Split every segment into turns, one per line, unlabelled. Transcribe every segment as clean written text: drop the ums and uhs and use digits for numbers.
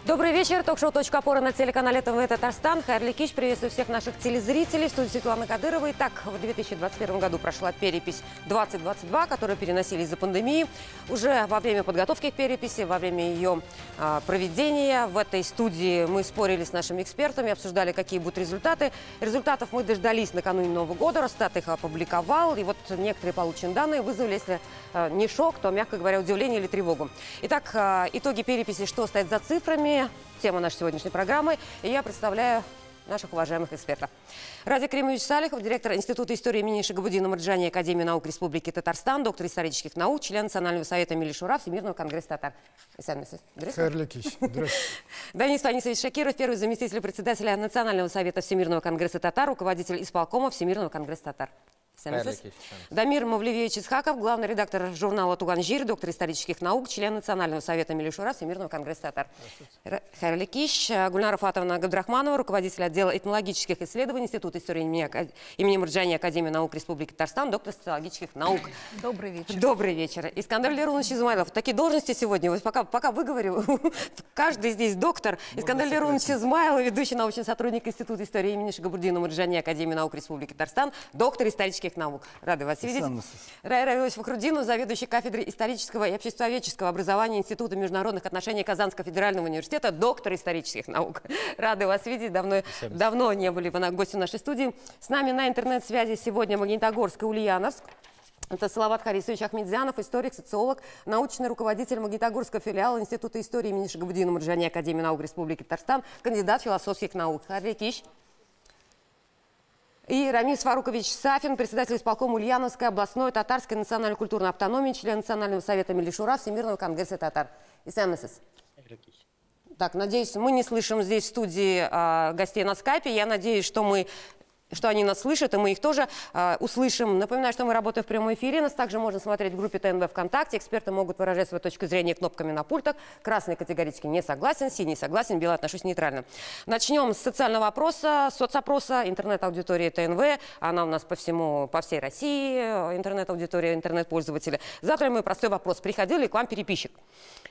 Добрый вечер. Ток-шоу «Точка опоры» на телеканале ТВ Татарстан. Хайрли Кич. Приветствую всех наших телезрителей. В студии Светланы Кадыровой. Итак, в 2021 году прошла перепись 2022, которую переносили из-за пандемии. Уже во время подготовки к переписи, во время ее проведения в этой студии мы спорили с нашими экспертами, обсуждали, какие будут результаты. Результатов мы дождались накануне Нового года. Росстат их опубликовал. И вот некоторые полученные данные вызвали, если не шок, то, мягко говоря, удивление или тревогу. Итак, итоги переписи, что стоит за цифрами. Тема нашей сегодняшней программы. И я представляю наших уважаемых экспертов. Радик Римович Салихов, директор Института истории имени Шагабуддина Мырджани Академии наук Республики Татарстан, доктор исторических наук, член Национального совета Милли Шура Всемирного конгресса татар. Данис Фанисович Шакиров, первый заместитель председателя Национального совета Всемирного конгресса татар, руководитель исполкома Всемирного конгресса татар. Дамир Мавлевич Исхаков, главный редактор журнала «Туганжир», доктор исторических наук, член Национального совета Милли Шура Всемирного конгресса татар. Хайрли Кич, Гульнара Фатовна Габдрахманова, руководитель отдела этнологических исследований Института истории имени Мырджани Академии наук Республики Татарстан, доктор социологических наук.
Добрый вечер.
Добрый вечер. Искандер Лерунович Измайлов. Такие должности сегодня. Вот пока выговорю, каждый здесь доктор. Искандер Лерунович Измайлов, ведущий научный сотрудник Института истории имени Шагабуддина Мырджани Академии наук Республики Татарстан, доктор исторических наук. Рады вас видеть. Рай Равилович Фахруддинов, заведующий кафедрой исторического и обществоведческого образования Института международных отношений Казанского федерального университета, доктор исторических наук. Рады вас видеть. Давно не были вы гости нашей студии. С нами на интернет-связи сегодня Магнитогорск и Ульяновск. Это Салават Харисович Ахмедзянов, историк, социолог, научный руководитель Магнитогорского филиала Института истории имени Шагабуддина Мырджани Академии наук Республики Татарстан, кандидат философских наук. Хайрли Кич. И Рамис Фарукович Сафин, председатель исполкома Ульяновской областной татарской национальной культурной автономии, член Национального совета Милли Шура Всемирного конгресса татар. Так, надеюсь, мы не слышим здесь в студии гостей на скайпе. Я надеюсь, что они нас слышат, и мы их тоже услышим. Напоминаю, что мы работаем в прямом эфире. Нас также можно смотреть в группе ТНВ ВКонтакте. Эксперты могут выражать свою точку зрения кнопками на пультах. Красный категорически не согласен, синий согласен, белый отношусь нейтрально. Начнем с социального опроса, соцопроса, интернет-аудитории ТНВ. Она у нас по всей России, интернет-аудитория, интернет-пользователи. Завтра мой простой вопрос. Приходил ли к вам переписчик?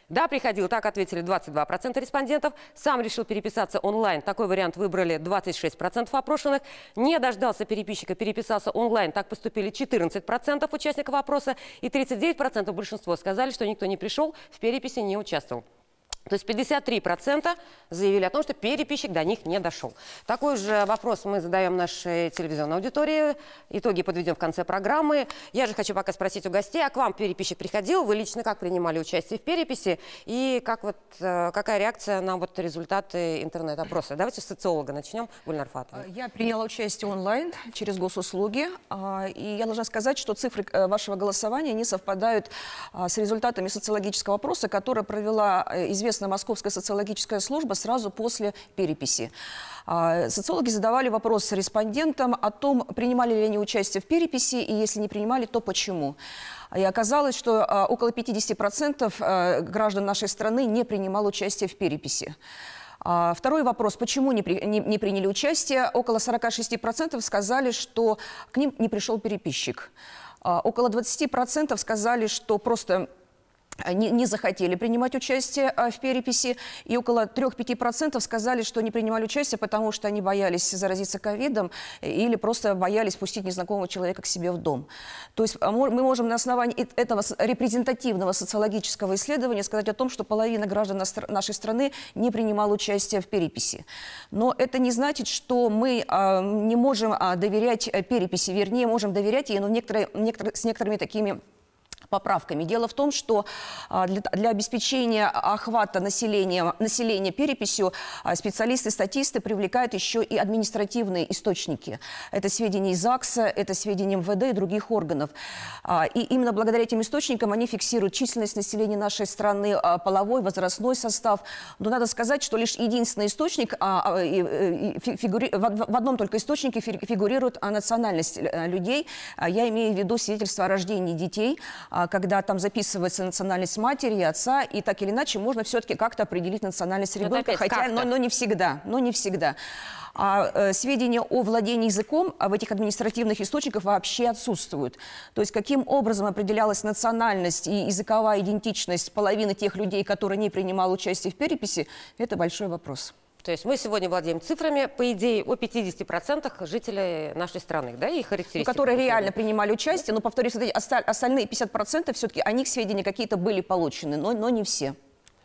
Да, приходил. Так ответили 22% респондентов. Сам решил переписаться онлайн. Такой вариант выбрали 26% опрошенных. Не дождался переписчика, переписался онлайн. Так поступили 14% участников опроса. И 39% большинство сказали, что никто не пришел, в переписи не участвовал. То есть 53% заявили о том, что переписчик до них не дошел. Такой же вопрос мы задаем нашей телевизионной аудитории. Итоги подведем в конце программы. Я же хочу пока спросить у гостей, а к вам переписчик приходил? Вы лично как принимали участие в переписи? И какая реакция на результаты интернет-опроса? Давайте с социолога начнем. Гульнара Фатовна.
Я приняла участие онлайн через госуслуги. И я должна сказать, что цифры вашего голосования не совпадают с результатами социологического опроса, который провела известная Московская социологическая служба сразу после переписи. Социологи задавали вопрос респондентам о том, принимали ли они участие в переписи, и если не принимали, то почему. И оказалось, что около 50% граждан нашей страны не принимало участие в переписи. Второй вопрос, почему не приняли участие. Около 46% сказали, что к ним не пришел переписчик. Около 20% сказали, что просто не захотели принимать участие в переписи, и около 3–5% сказали, что не принимали участие, потому что они боялись заразиться ковидом или просто боялись пустить незнакомого человека к себе в дом. То есть мы можем на основании этого репрезентативного социологического исследования сказать о том, что половина граждан нашей страны не принимала участие в переписи. Но это не значит, что мы не можем доверять переписи, вернее, можем доверять ей, но с некоторыми такими поправками. Дело в том, что для обеспечения охвата населения переписью специалисты-статисты привлекают еще и административные источники. Это сведения из ЗАГСа, это сведения МВД и других органов. И именно благодаря этим источникам они фиксируют численность населения нашей страны, половой, возрастной состав. Но надо сказать, что лишь единственный источник, в одном только источнике фигурирует национальность людей. Я имею в виду свидетельство о рождении детей, когда там записывается национальность матери и отца, и так или иначе можно все-таки как-то определить национальность ребенка, но не всегда, А сведения о владении языком в этих административных источниках вообще отсутствуют. То есть каким образом определялась национальность и языковая идентичность половины тех людей, которые не принимали участие в переписи, это большой вопрос.
То есть мы сегодня владеем цифрами, по идее, о 50% жителей нашей страны, да, и характеристики.
Которые реально принимали участие, но, повторюсь, остальные 50% все-таки о них сведения какие-то были получены, но не все.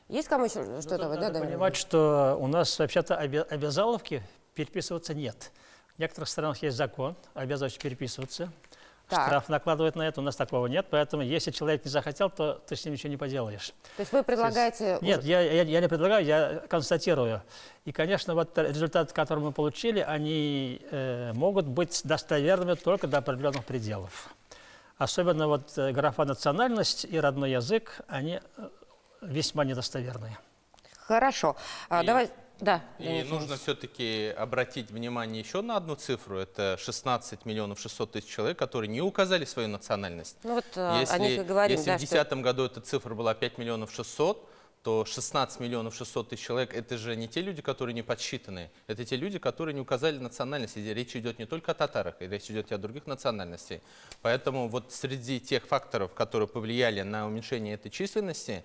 Есть кому еще что-то?
Надо понимать, что у нас вообще-то обязаловки переписываться нет. В некоторых странах есть закон, обязывающий переписываться.
Так.
Штраф накладывают на это, у нас такого нет, поэтому если человек не захотел, то ты с ним ничего не поделаешь.
То есть вы предлагаете...
Нет, я не предлагаю, я констатирую. И, конечно, вот результаты, которые мы получили, они могут быть достоверными только до определенных пределов. Особенно вот графа «национальность» и «родной язык», они весьма недостоверные.
Хорошо. Давай... Да,
и нужно все-таки обратить внимание еще на одну цифру. Это 16 миллионов 600 тысяч человек, которые не указали свою национальность.
Ну вот о них и говорим,
если
да,
в 2010 году эта цифра была 5 миллионов 600, то 16 миллионов 600 тысяч человек – это же не те люди, которые не подсчитаны. Это те люди, которые не указали национальность. И речь идет не только о татарах, речь идет и о других национальностях. Поэтому вот среди тех факторов, которые повлияли на уменьшение этой численности,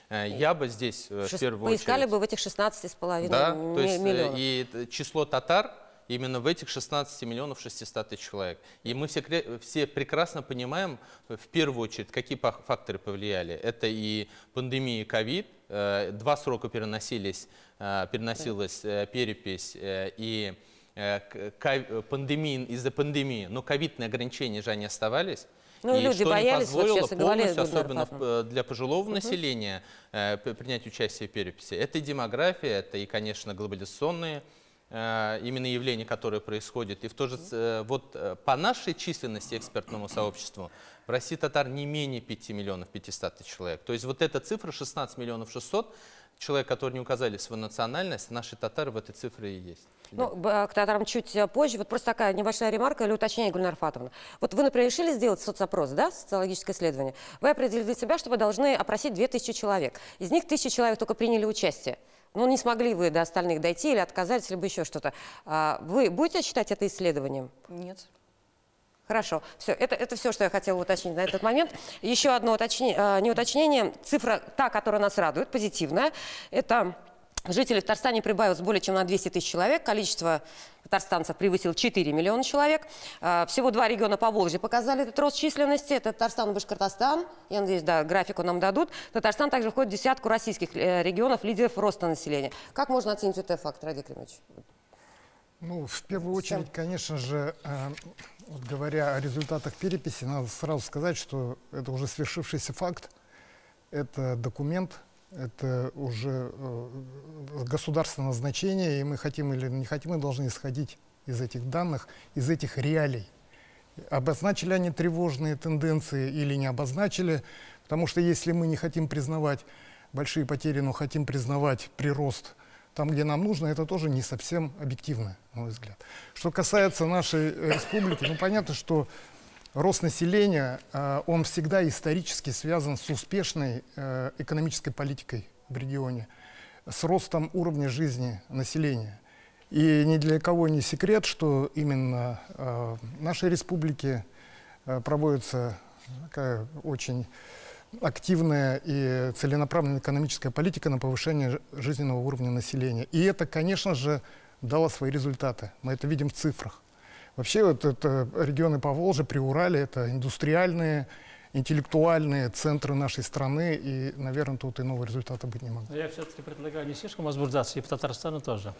я бы здесь в первую очередь...
Поискали бы в этих 16,5
то
миллионов.
есть и число татар именно в этих 16 миллионов 600 тысяч человек. И мы все прекрасно понимаем, в первую очередь, какие факторы повлияли. Это и пандемия ковид, 2 срока переносилась перепись, и из-за пандемии, но ковидные ограничения же они оставались.
Ну,
и
люди
что
боялись,
не позволило
вот
полностью, особенно для пожилого населения, принять участие в переписи. Это и демография, это и, конечно, глобализационные именно явления, которые происходят. И вот по нашей численности экспертному сообществу в России татар не менее 5 миллионов 500 тысяч человек. То есть вот эта цифра 16 миллионов 600 человек, которые не указали свою национальность, наши татары в этой цифре и есть.
Ну, к татарам чуть позже. Вот просто такая небольшая ремарка или уточнение, Гульнар Фатовна. Вот вы, например, решили сделать соцопрос, да, социологическое исследование. Вы определили для себя, что вы должны опросить 2000 человек. Из них 1000 человек только приняли участие. Ну, не смогли вы до остальных дойти или отказались, либо еще что-то. Вы будете считать это исследованием?
Нет.
Хорошо. Все, это все, что я хотела уточнить на этот момент. Еще одно уточнение. Цифра, та, которая нас радует, позитивная, это жителей в Татарстане прибавилось более чем на 200 тысяч человек. Количество татарстанцев превысило 4 миллиона человек. Всего 2 региона Поволжья показали этот рост численности. Это Татарстан и Башкортостан. Я надеюсь, да, графику нам дадут. Татарстан также входит в десятку российских регионов, лидеров роста населения. Как можно оценить этот факт, Радик Римович?
Ну, в первую очередь, конечно же, вот говоря о результатах переписи, надо сразу сказать, что это уже свершившийся факт, это документ, это уже государственное значение, и мы хотим или не хотим, мы должны исходить из этих данных, из этих реалий. Обозначили они тревожные тенденции или не обозначили, потому что если мы не хотим признавать большие потери, но хотим признавать прирост там, где нам нужно, это тоже не совсем объективно, на мой взгляд. Что касается нашей республики, ну понятно, что рост населения, он всегда исторически связан с успешной экономической политикой в регионе, с ростом уровня жизни населения. И ни для кого не секрет, что именно в нашей республике проводится такая очень активная и целенаправленная экономическая политика на повышение жизненного уровня населения. И это, конечно же, дало свои результаты. Мы это видим в цифрах. Вообще, вот это регионы Поволжья, Приуралье, это индустриальные, интеллектуальные центры нашей страны, и, наверное, тут иного результата быть не могло.
Я все-таки предлагаю не слишком возбуждаться, и по Татарстану тоже.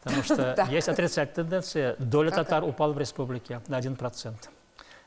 Потому что есть отрицательная тенденция. Доля татар упала в республике на 1%.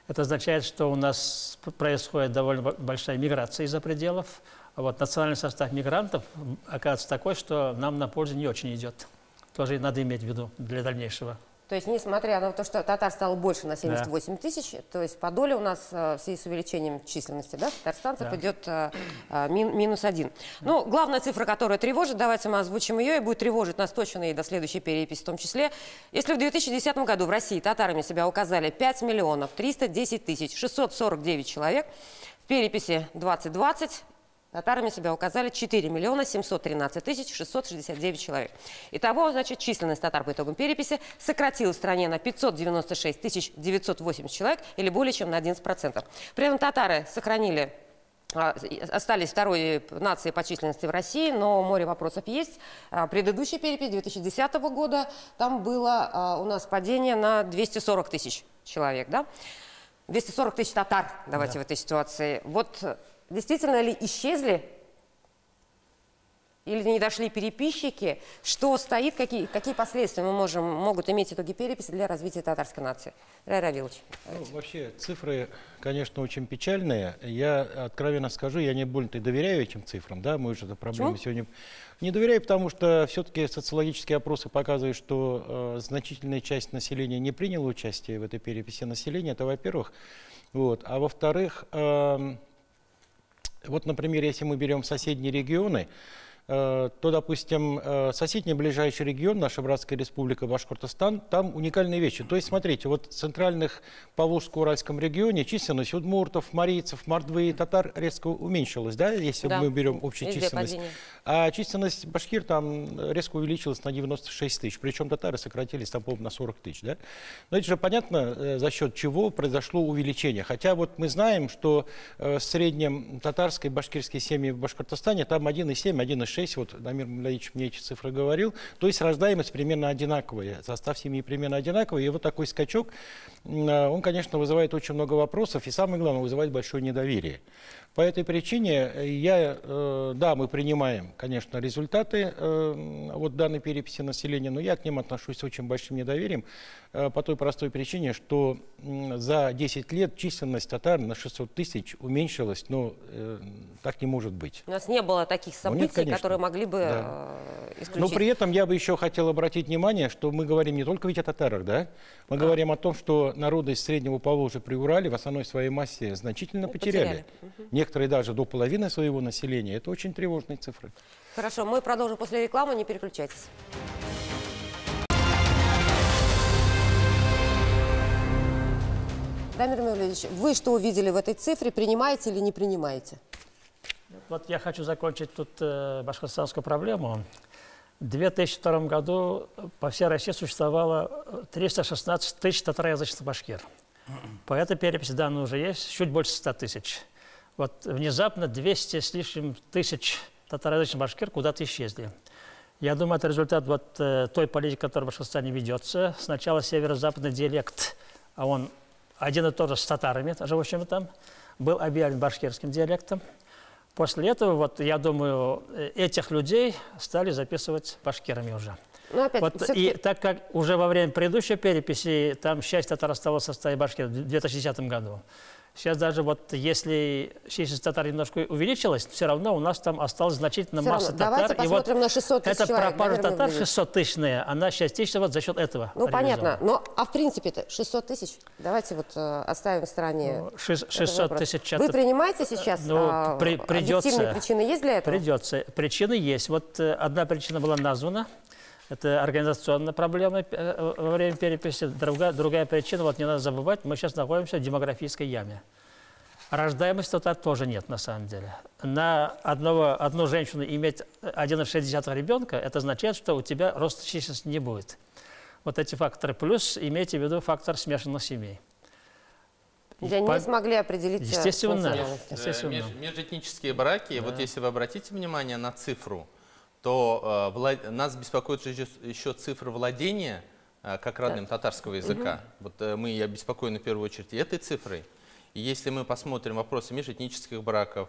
Это означает, что у нас происходит довольно большая миграция из-за пределов. А вот национальный состав мигрантов оказывается такой, что нам на пользу не очень идет. Тоже надо иметь в виду для дальнейшего.
То есть, несмотря на то, что татар стало больше на 78 тысяч, то есть по доле у нас в связи с увеличением численности, да, татарстанцев идет -1. Ну, главная цифра, которая тревожит, давайте мы озвучим ее, и будет тревожить нас точно и до следующей переписи в том числе. Если в 2010 году в России татарами себя указали 5 миллионов 310 тысяч 649 человек, переписи 2020 татарами себя указали 4 миллиона 713 тысяч 669 человек. Итого, значит, численность татар по итогам переписи сократилась в стране на 596 тысяч 980 человек, или более чем на 11%. При этом татары остались второй нацией по численности в России, но море вопросов есть. Предыдущая перепись 2010 года, там было у нас падение на 240 тысяч человек, да? 240 тысяч татар, давайте в этой ситуации. Вот действительно ли исчезли или не дошли переписчики? Что стоит, какие последствия могут иметь итоги переписи для развития татарской нации? Рай Равилович.
Вообще цифры, конечно, очень печальные. Я откровенно скажу, я не больно-то доверяю этим цифрам, да, мы уже эту проблему сегодня не доверяю, потому что все-таки социологические опросы показывают, что значительная часть населения не приняла участие в этой переписи населения, это во-первых. Вот. А во-вторых, вот, например, если мы берем соседние регионы, то, допустим, соседний ближайший регион, наша братская республика Башкортостан, там уникальные вещи. То есть, смотрите, вот в центральных Поволжско-Уральском регионе численность удмуртов, марийцев, мордвы и татар резко уменьшилась, да, если мы берем общую численность. А численность башкир там резко увеличилась на 96 тысяч, причем татары сократились там, по-моему, на 40 тысяч, да. Но это же понятно, за счет чего произошло увеличение. Хотя вот мы знаем, что в среднем татарские, башкирские семьи в Башкортостане там 1,7, 1,6. Вот Дамир Мулаевич мне эти цифры говорил, то есть рождаемость примерно одинаковая, состав семьи примерно одинаковый, и вот такой скачок, он, конечно, вызывает очень много вопросов, и самое главное, вызывает большое недоверие. По этой причине да, мы принимаем, конечно, результаты вот данной переписи населения, но я к ним отношусь с очень большим недоверием, по той простой причине, что за 10 лет численность татар на 600 тысяч уменьшилась, но так не может быть.
У нас не было таких событий, которые могли бы исключить.
Но при этом я бы еще хотел обратить внимание, что мы говорим не только ведь о татарах, да? Мы говорим о том, что народы из Среднего Поволжья при Урале в основной своей массе значительно потеряли. Некоторые даже до половины своего населения. Это очень тревожные цифры.
Хорошо, мы продолжим после рекламы, не переключайтесь. Дамир Мулаевич, вы что увидели в этой цифре? Принимаете или не принимаете?
Вот я хочу закончить тут башкортостанскую проблему. В 2002 году по всей России существовало 316 тысяч татароязычных башкир. По этой переписи данные уже есть, чуть больше 100 тысяч. Вот внезапно 200 с лишним тысяч татароязычных башкир куда-то исчезли. Я думаю, это результат вот той политики, которая в Башкортостане ведется. Сначала северо-западный диалект, а он один и тот же с татарами, живущими там, был объявлен башкирским диалектом. После этого, вот, я думаю, этих людей стали записывать башкирами уже. Вот, и так как уже во время предыдущей переписи там часть татар оставалась в составе башкир в 2010 году, сейчас даже вот если численность татар немножко увеличилась, все равно у нас там осталась значительная масса татар.
Давайте посмотрим на 600 тысяч
эта
человек.
пропажа татар 600-тысячная, она частично вот за счет этого.
Ну, понятно. Но, а в принципе-то 600 тысяч? Давайте вот оставим в стороне.
600 тысяч.
Вы принимаете сейчас? Объективные причины есть для этого?
Придется. Причины есть. Вот одна причина была названа. Это организационная проблема во время переписи. Другая причина, вот не надо забывать, мы сейчас находимся в демографической яме. Рождаемости татар тоже нет, на самом деле. На одну женщину иметь 1,6 ребенка, это означает, что у тебя роста численности не будет. Вот эти факторы. Плюс имейте в виду фактор смешанных семей.
Не смогли определить.
Естественно.
Межэтнические браки, вот если вы обратите внимание на цифру, то нас беспокоит еще цифра владения как родным татарского языка. Вот мы обеспокоены в первую очередь этой цифрой. И если мы посмотрим вопросы межэтнических браков,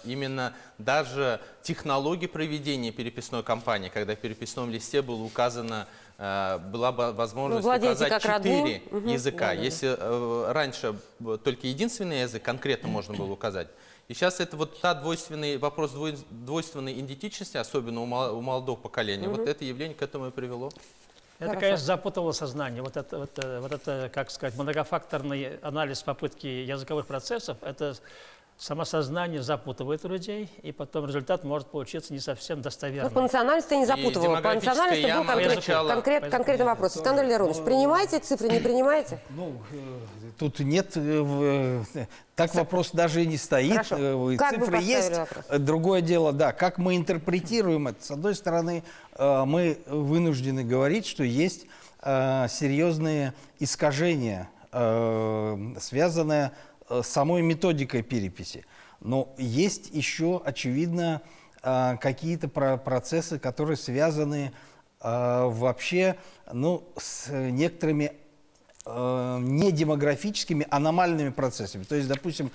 именно даже технологии проведения переписной кампании, когда в переписном листе было указано, была возможность указать 4 языка. Если раньше только единственный язык конкретно можно было указать, и сейчас это вот вопрос двойственной идентичности, особенно у молодого поколения, вот это явление к этому и привело.
Это, конечно, запутало сознание. Вот это, как сказать, многофакторный анализ попытки языковых процессов, это самосознание запутывает людей, и потом результат может получиться не совсем достоверным.
Ну, по национальности не запутывало. По национальности был конкретный вопрос. Александр Леронович, принимаете цифры, не принимаете?
Ну, тут нет, так вопрос даже и не стоит.
Хорошо. Как
Цифры есть.
вопрос?
Другое дело, да, как мы интерпретируем это. С одной стороны, мы вынуждены говорить, что есть серьезные искажения, связанные с самой методикой переписи. Но есть еще, очевидно, какие-то процессы, которые связаны вообще с некоторыми недемографическими аномальными процессами. То есть, допустим,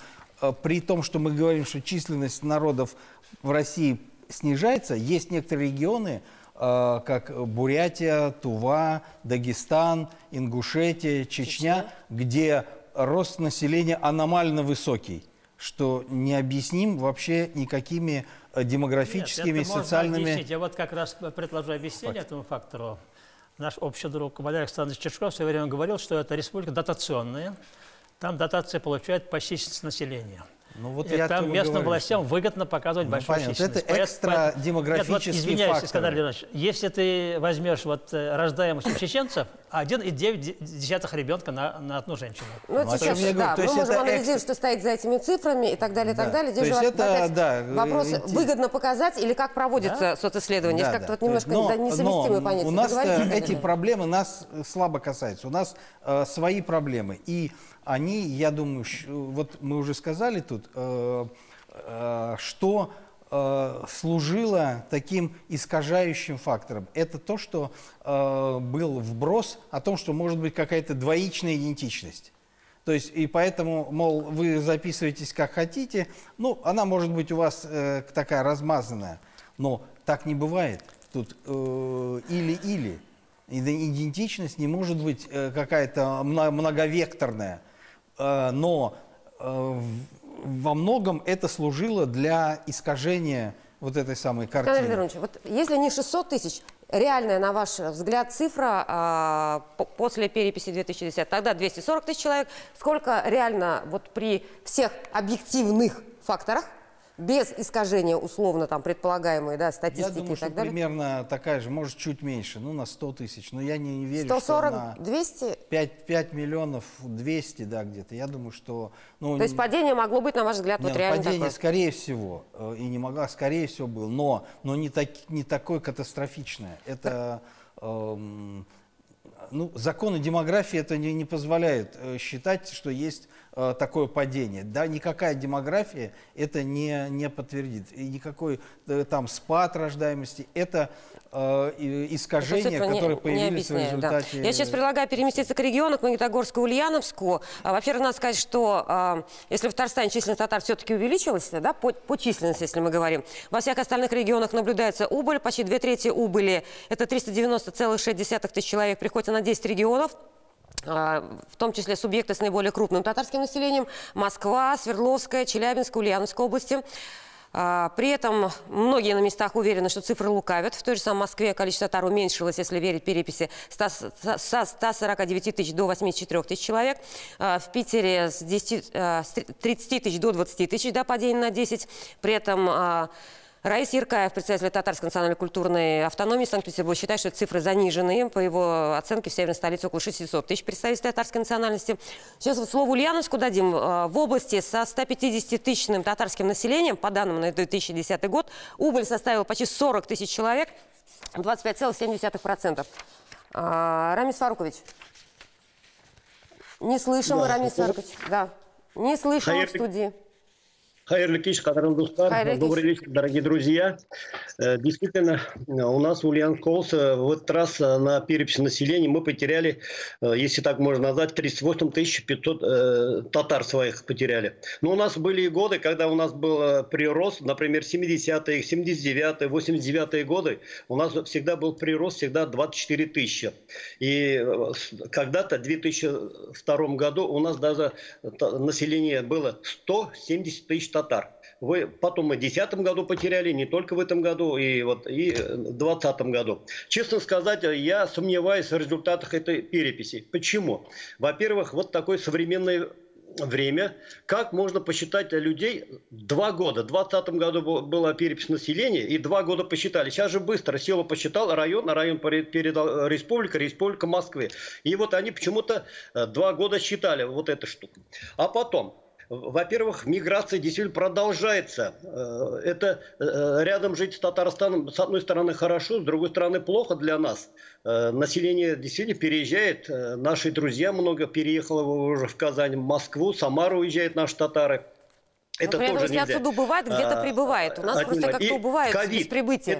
при том, что мы говорим, что численность народов в России снижается, есть некоторые регионы, как Бурятия, Тува, Дагестан, Ингушетия, Чечня, где рост населения аномально высокий, что не объясним вообще никакими демографическими, социальными...
Я вот как раз предложу объяснение этому фактору. Наш общий друг Валерий Александрович Чешков в свое время говорил, что это республика дотационная. Там дотации получают по численности населения.
Ну, вот
и там местным властям выгодно показывать большую численность.
Это экстра демографический
извиняюсь,
фактор.
Искандар Леонидович, если ты возьмешь рождаемость чеченцев, 1,9 ребенка на одну женщину.
Ну, сейчас, да, мы можем анализировать, что стоит за этими цифрами и так далее, и так далее. Здесь же вопрос, выгодно показать или как проводится социсследование. Здесь как-то немножко несовместимые понятия.
У нас эти проблемы нас слабо касаются. У нас свои проблемы. И они, я думаю, вот мы уже сказали тут, что служило таким искажающим фактором. Это то, что был вброс о том, что может быть какая-то двоичная идентичность. То есть, и поэтому, мол, вы записываетесь как хотите, ну, она может быть у вас такая размазанная, но так не бывает. Тут или-или. Идентичность не может быть какая-то многовекторная. Но во многом это служило для искажения вот этой самой картины.
Александр Леонидович, вот если не 600 тысяч, реальная, на ваш взгляд, цифра после переписи 2010, тогда 240 тысяч человек, сколько реально вот при всех объективных факторах, без искажения условно там предполагаемой, да, статистики,
я думаю,
и так
что
далее?
Примерно такая же, может чуть меньше, ну на 100 тысяч, но я не верю,
140,
что на
200?
5 миллионов 200, да, где-то. Я думаю, что... Ну,
то есть падение могло быть, на ваш взгляд, вот реально
падение,
такое?
скорее всего, и не могла, скорее всего, было, но не такое катастрофичное. Это... ну, законы демографии это не позволяют считать, что есть такое падение. Да, никакая демография это не подтвердит. И никакой там спад рождаемости, это искажения, которые появились в результате...
Да. Я сейчас предлагаю переместиться к региону, к Магнитогорску и Ульяновску. Во-первых, надо сказать, что если в Татарстане численность татар все-таки увеличилась, да, по численности, если мы говорим, во всех остальных регионах наблюдается убыль, почти 2/3 убыли, это 390,6 тысяч человек, приходится на 10 регионов, в том числе субъекты с наиболее крупным татарским населением: Москва, Свердловская, Челябинская, Ульяновская области. При этом многие на местах уверены, что цифры лукавят. В той же самой Москве количество татар уменьшилось, если верить переписи, со 149 тысяч до 84 тысяч человек. В Питере с 30 тысяч до 20 тысяч, да, падение на 10. При этом Раис Яркаев, представитель Татарской национальной культурной автономии Санкт-Петербурга, считает, что цифры занижены. По его оценке, в северной столице около 600 тысяч представителей татарской национальности. Сейчас вот слово Ульяновску дадим. В области со 150-тысячным татарским населением, по данным на 2010 год, убыль составила почти 40 тысяч человек, 25,7%. Рамис Фарукович. Не слышим, да, Рамис Фарукович. Да. Не слышим в студии.
Хайырлы кеш, кадірлі достар, добрый вечер, дорогие друзья. Действительно, у нас в Ульяновской области в этот раз на переписи населения мы потеряли, если так можно назвать, 38 500 татар своих потеряли. Но у нас были и годы, когда у нас был прирост, например, 70-е, 79-е, 89-е годы, у нас всегда был прирост, всегда 24 тысячи. И когда-то в 2002 году у нас даже население было 170 тысяч татар. Потом мы в 2010 году потеряли, не только в этом году, и в 2020 году. Честно сказать, я сомневаюсь в результатах этой переписи. Почему? Во-первых, вот такой современный время, как можно посчитать людей 2 года. В 2020 году была перепись населения, и 2 года посчитали. Сейчас же быстро село посчитал, район передал республика Москвы. И вот они почему-то 2 года считали вот эту штуку. А потом... Во-первых, миграция действительно продолжается. Это рядом жить с Татарстаном, с одной стороны, хорошо, с другой стороны, плохо для нас. Население действительно переезжает. Наши друзья много переехало уже в Казань, в Москву, Самару уезжают наши татары. Это
тоже
если
нельзя. Отсюда убывает, где-то прибывает. У нас просто как-то убывает без прибытия.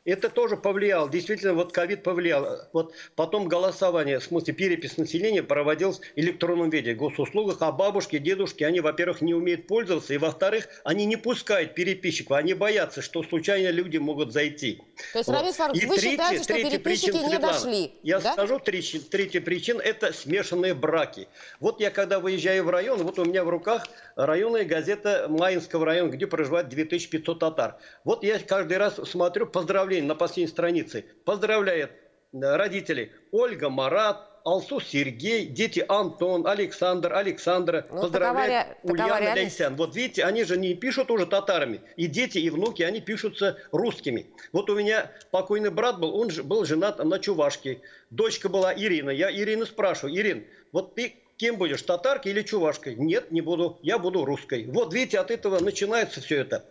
Это тоже повлияло. Действительно, вот ковид повлиял. Вот потом голосование, в смысле перепись населения проводилось в электронном виде, в госуслугах, а бабушки, дедушки, они, во-первых, не умеют пользоваться, и, во-вторых, они не пускают переписчиков, они боятся, что случайно люди могут зайти.
То есть, Рамиль Сфарович, вы считаете, что переписчики не дошли?
Я скажу, третья причина – это смешанные браки. Вот я, когда выезжаю в район, вот у меня в руках районная газета Маинского района, где проживает 2500 татар. Вот я каждый раз смотрю, поздравляю на последней странице. Поздравляет родители Ольга, Марат, Алсу, Сергей, дети Антон, Александра. Ну, поздравляет Ульяна, Ляйсян. Вот видите, они же не пишут уже татарами. И дети, и внуки, они пишутся русскими. Вот у меня покойный брат был, он был женат на чувашке. Дочка была Ирина. Я Ирину спрашиваю: Ирин, вот ты кем будешь, татаркой или чувашкой? Нет, не буду, я буду русской. Вот видите, от этого начинается все это.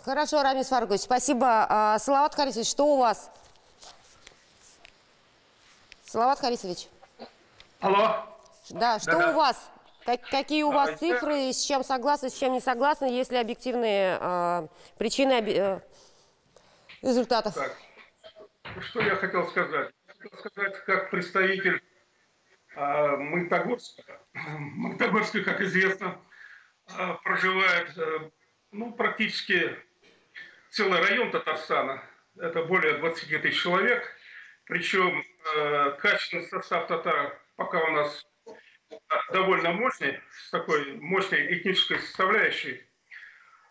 Хорошо, Рамиль Сфарукович, спасибо. Салават Харисович, что у вас? Салават Харисович.
Алло.
Да, что у вас? Какие у вас цифры, с чем согласны, с чем не согласны, есть ли объективные причины результатов?
Так. Что я хотел сказать? Хотел сказать, как представитель Магнитогорска. Магнитогорске, как известно, проживает практически целый район Татарстана. Это более 20 тысяч человек. Причем качественный состав татар пока у нас довольно мощный, с такой мощной этнической составляющей.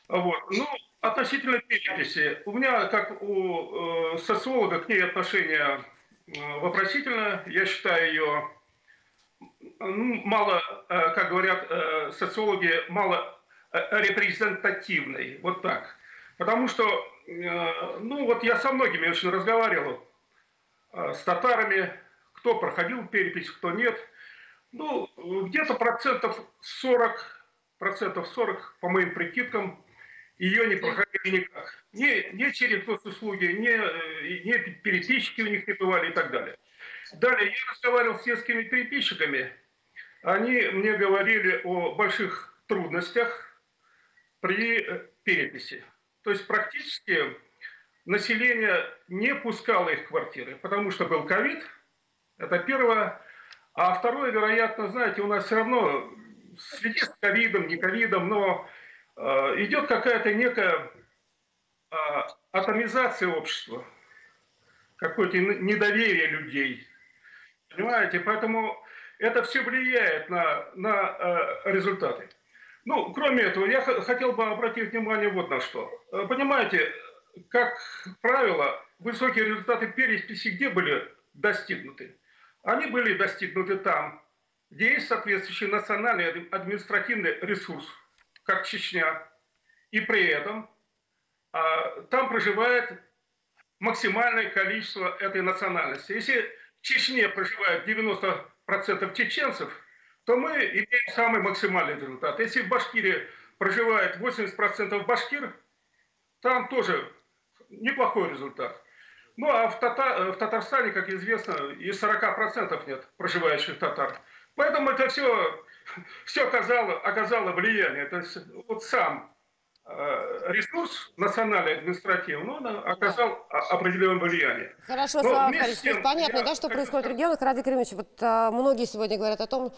Вот. Ну, относительно переписи. У меня, как у социолога, к ней отношение вопросительное. Я считаю ее мало, как говорят социологи, мало репрезентативной. Вот так. Потому что, вот я со многими очень разговаривал, с татарами, кто проходил перепись, кто нет. Ну, где-то процентов 40, по моим прикидкам, ее не проходили никак. Ни через госуслуги, ни переписчики у них не бывали и так далее. Далее, я разговаривал с сельскими переписчиками. Они мне говорили о больших трудностях при переписи. То есть практически население не пускало их в квартиры, потому что был ковид, это первое. А второе, вероятно, знаете, у нас все равно в связи с ковидом, не ковидом, но идет какая-то некая атомизация общества, какое-то недоверие людей. Понимаете? Поэтому это все влияет на результаты. Ну, кроме этого, я хотел бы обратить внимание вот на что. Понимаете, как правило, высокие результаты переписи где были достигнуты? Они были достигнуты там, где есть соответствующий национальный административный ресурс, как Чечня, и при этом там проживает максимальное количество этой национальности. Если в Чечне проживает 90% чеченцев, то мы имеем самый максимальный результат. Если в Башкирии проживает 80% башкир, там тоже неплохой результат. Ну а в Татарстане, как известно, и 40% нет проживающих татар. Поэтому это все оказало влияние. То есть вот сам ресурс национальный административный, он оказал определенное влияние.
Хорошо, Слава Харисович, понятно, да, что происходит в регионах. Радик Кремович, вот многие сегодня говорят о том,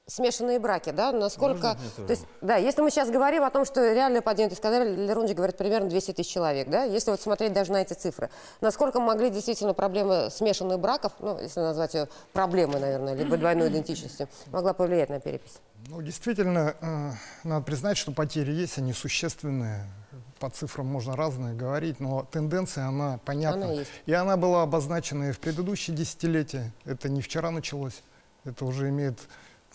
смешанные браки, да, насколько... То есть, да, если мы сейчас говорим о том, что реальное падение, ты сказали, Лерунжи говорит, примерно 200 тысяч человек, да, если вот смотреть даже на эти цифры, насколько могли действительно проблемы смешанных браков, ну, если назвать ее проблемой, наверное, либо двойной идентичности, могла повлиять на перепись?
Ну, действительно, надо признать, что потери есть, они существенные. По цифрам можно разные говорить, но тенденция, она понятна. Она есть. И она была обозначена и в предыдущие десятилетия. Это не вчера началось. Это уже имеет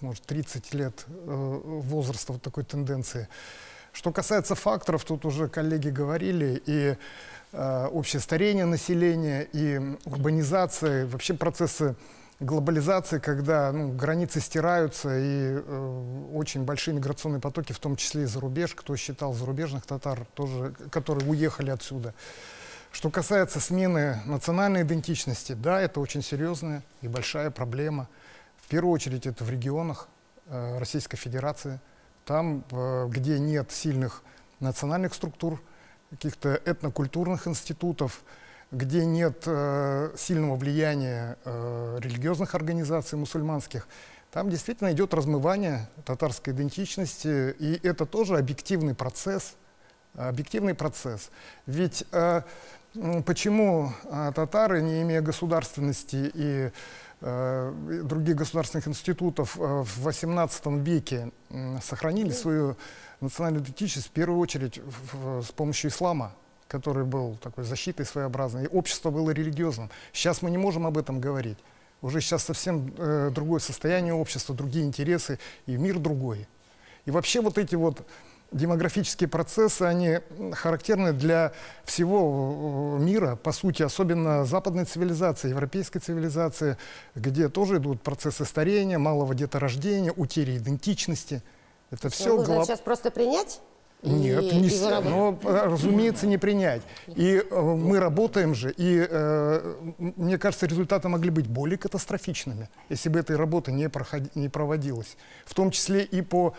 может, 30 лет возраста вот такой тенденции. Что касается факторов, тут уже коллеги говорили, и общее старение населения, и урбанизация, вообще процессы глобализации, когда границы стираются, и очень большие миграционные потоки, в том числе и за рубеж, кто считал зарубежных татар, тоже, которые уехали отсюда. Что касается смены национальной идентичности, да, это очень серьезная и большая проблема. В первую очередь это в регионах Российской Федерации, там, где нет сильных национальных структур, каких-то этнокультурных институтов, где нет сильного влияния религиозных организаций мусульманских, там действительно идет размывание татарской идентичности, и это тоже объективный процесс. Ведь почему татары, не имея государственности и других государственных институтов в XVIII веке сохранили свою национальную идентичность в первую очередь с помощью ислама, который был такой защитой своеобразной, и общество было религиозным. Сейчас мы не можем об этом говорить. Уже сейчас совсем другое состояние общества, другие интересы, и мир другой. И вообще вот эти вот демографические процессы, они характерны для всего мира, по сути, особенно западной цивилизации, европейской цивилизации, где тоже идут процессы старения, малого деторождения, утери идентичности. Это все
нужно сейчас просто принять?
Нет, разумеется, не принять. И мы работаем же, и мне кажется, результаты могли быть более катастрофичными, если бы этой работы не проводилось. В том числе и по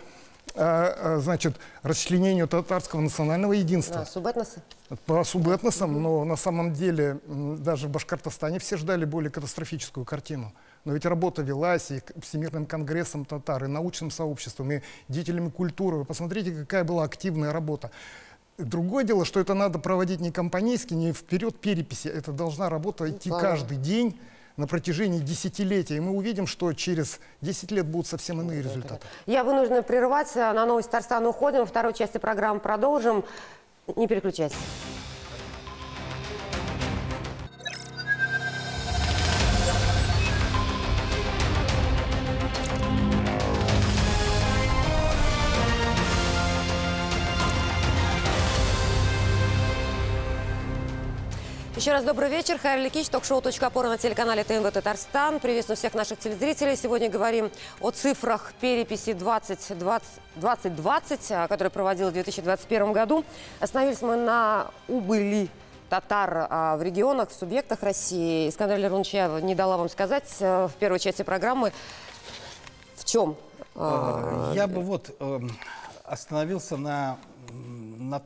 расчленению татарского национального единства.
Субэтносы?
По субэтносам, но на самом деле даже в Башкортостане все ждали более катастрофическую картину. Но ведь работа велась и Всемирным конгрессом татар, и научным сообществом, и деятелями культуры. Вы посмотрите, какая была активная работа. Другое дело, что это надо проводить не компанейски, не вперед переписи. Это должна работа идти каждый день на протяжении десятилетия. И мы увидим, что через 10 лет будут совсем иные результаты.
Я вынуждена прерваться. На новость Татарстана уходим. Во второй части программы продолжим. Не переключайтесь. Еще раз добрый вечер. Хайр Ликич, ток-шоу «Точка опоры» на телеканале ТНВ Татарстан. Приветствую всех наших телезрителей. Сегодня говорим о цифрах переписи 2020, которая проводилась в 2021 году. Остановились мы на убыли татар в регионах, в субъектах России. Искандер Лерунович, я не дала вам сказать в первой части программы, в чем?
Я бы остановился на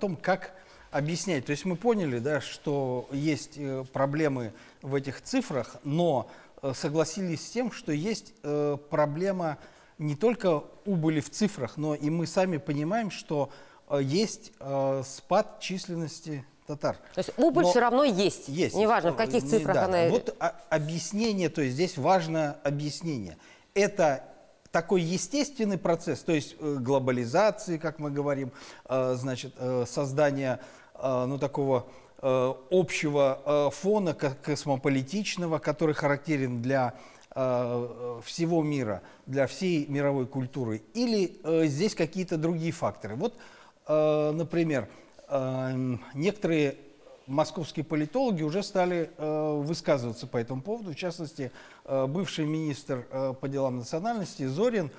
том, как объяснять. То есть мы поняли, да, что есть проблемы в этих цифрах, но согласились с тем, что есть проблема не только убыли в цифрах, но и мы сами понимаем, что есть спад численности татар.
То есть убыль все равно есть. Неважно, в каких цифрах она...
Вот объяснение, то есть здесь важно объяснение. Это такой естественный процесс, то есть глобализации, как мы говорим, создание такого общего фона космополитичного, который характерен для всего мира, для всей мировой культуры, или здесь какие-то другие факторы. Вот, например, некоторые московские политологи уже стали высказываться по этому поводу, в частности, бывший министр по делам национальности Зорин,